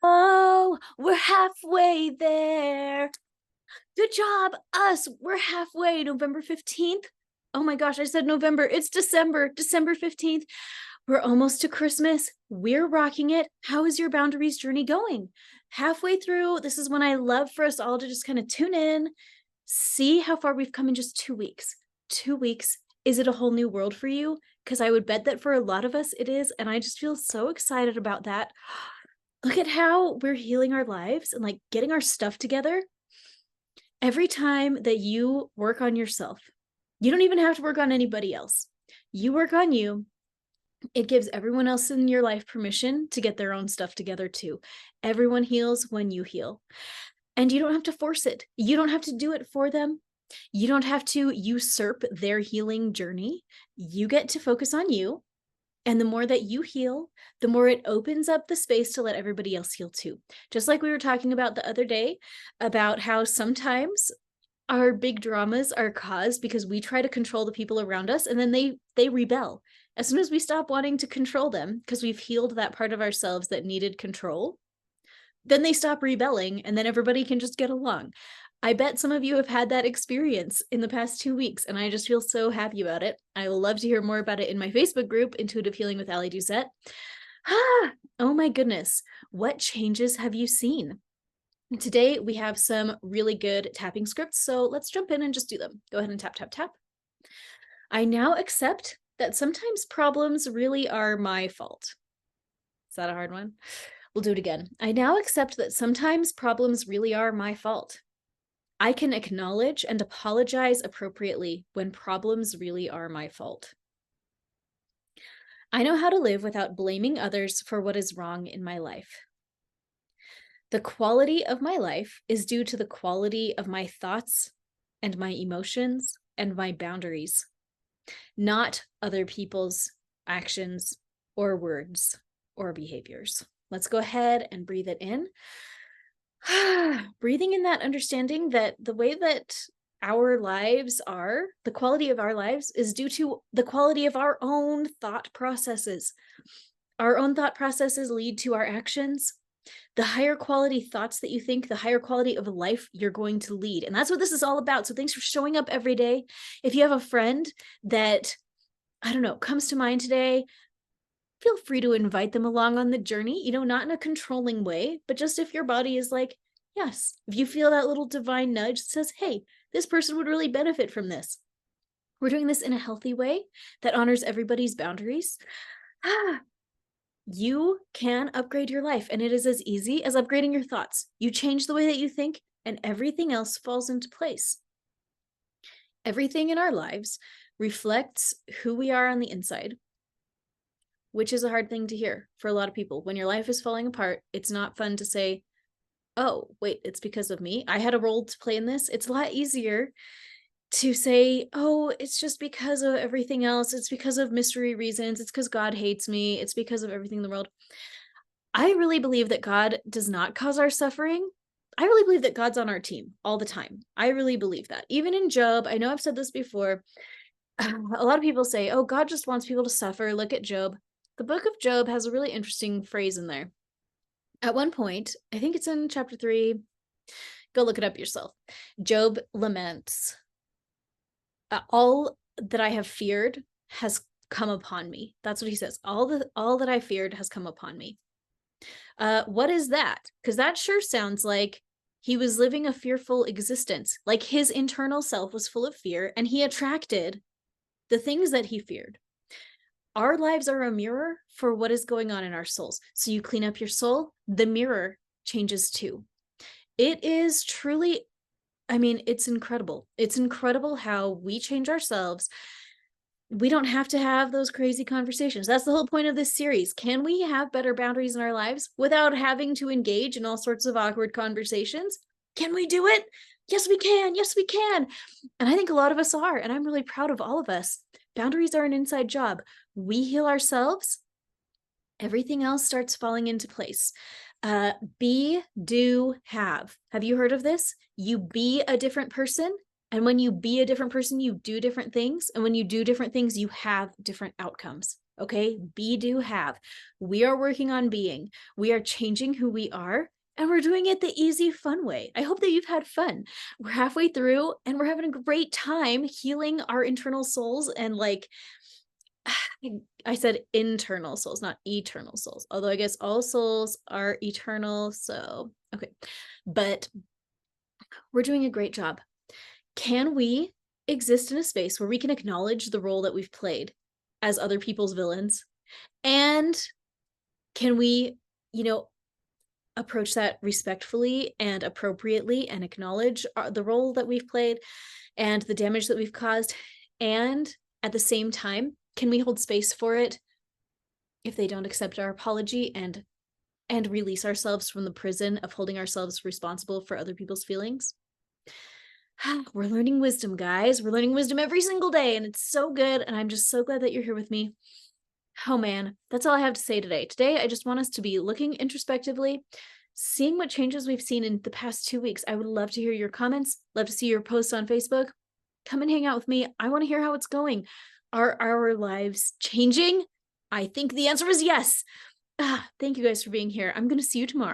Oh, we're halfway there. Good job, us. We're halfway. November 15th. Oh my gosh, I said November. It's December, December 15th. We're almost to Christmas. We're rocking it. How is your boundaries journey going? Halfway through, this is when I love for us all to just kind of tune in, see how far we've come in just 2 weeks. 2 weeks. Is it a whole new world for you? Because I would bet that for a lot of us it is. And I just feel so excited about that. Look at how we're healing our lives and like getting our stuff together. Every time that you work on yourself, you don't even have to work on anybody else. You work on you. It gives everyone else in your life permission to get their own stuff together too. Everyone heals when you heal. And you don't have to force it. You don't have to do it for them. You don't have to usurp their healing journey. You get to focus on you. And the more that you heal, the more it opens up the space to let everybody else heal too. Just like we were talking about the other day about how sometimes our big dramas are caused because we try to control the people around us and then they rebel. As soon as we stop wanting to control them because we've healed that part of ourselves that needed control, then they stop rebelling and then everybody can just get along. I bet some of you have had that experience in the past 2 weeks, and I just feel so happy about it. I will love to hear more about it in my Facebook group, Intuitive Healing with Ali Doucette. Oh my goodness. What changes have you seen? Today, we have some really good tapping scripts, so let's jump in and just do them. Go ahead and tap, tap, tap. I now accept that sometimes problems really are my fault. Is that a hard one? We'll do it again. I now accept that sometimes problems really are my fault. I can acknowledge and apologize appropriately when problems really are my fault. I know how to live without blaming others for what is wrong in my life. The quality of my life is due to the quality of my thoughts and my emotions and my boundaries, not other people's actions or words or behaviors. Let's go ahead and breathe it in. Breathing in that understanding that the way that our lives are, the quality of our lives is due to the quality of our own thought processes. Our own thought processes lead to our actions. The higher quality thoughts that you think, the higher quality of life you're going to lead. And that's what this is all about. So thanks for showing up every day. If you have a friend that, I don't know, comes to mind today, feel free to invite them along on the journey, not in a controlling way, but just if your body is like, yes, if you feel that little divine nudge that says, hey, this person would really benefit from this. We're doing this in a healthy way that honors everybody's boundaries. You can upgrade your life, and it is as easy as upgrading your thoughts. You change the way that you think, and everything else falls into place. Everything in our lives reflects who we are on the inside, which is a hard thing to hear for a lot of people. When your life is falling apart, it's not fun to say, oh, wait, it's because of me. I had a role to play in this. It's a lot easier to say, oh, it's just because of everything else. It's because of mystery reasons. It's because God hates me. It's because of everything in the world. I really believe that God does not cause our suffering. I really believe that God's on our team all the time. I really believe that. Even in Job, I know I've said this before. A lot of people say, oh, God just wants people to suffer. Look at Job. The book of Job has a really interesting phrase in there. At one point, I think it's in chapter 3, go look it up yourself. Job laments, all that I have feared has come upon me. That's what he says. All that I feared has come upon me. What is that? Because that sure sounds like he was living a fearful existence. Like his internal self was full of fear and he attracted the things that he feared. Our lives are a mirror for what is going on in our souls. So you clean up your soul, the mirror changes too. It is truly, it's incredible. It's incredible how we change ourselves. We don't have to have those crazy conversations. That's the whole point of this series. Can we have better boundaries in our lives without having to engage in all sorts of awkward conversations? Can we do it? Yes, we can. Yes, we can. And I think a lot of us are, and I'm really proud of all of us. Boundaries are an inside job. We heal ourselves, everything else starts falling into place. Be, do, have. Have you heard of this? You be a different person. And when you be a different person, you do different things. And when you do different things, you have different outcomes. Okay, be, do, have. We are working on being. We are changing who we are, and we're doing it the easy, fun way. I hope that you've had fun. We're halfway through, and we're having a great time healing our internal souls and like I said internal souls, not eternal souls. Although I guess all souls are eternal. So, okay. But we're doing a great job. Can we exist in a space where we can acknowledge the role that we've played as other people's villains? And can we, you know, approach that respectfully and appropriately and acknowledge the role that we've played and the damage that we've caused? And at the same time, can we hold space for it if they don't accept our apology and release ourselves from the prison of holding ourselves responsible for other people's feelings? We're learning wisdom, guys. We're learning wisdom every single day, and it's so good. And I'm just so glad that you're here with me. Oh man, that's all I have to say today. Today, I just want us to be looking introspectively, seeing what changes we've seen in the past 2 weeks. I would love to hear your comments, love to see your posts on Facebook. Come and hang out with me. I want to hear how it's going. Are our lives changing? I think the answer is yes. Thank you guys for being here. I'm going to see you tomorrow.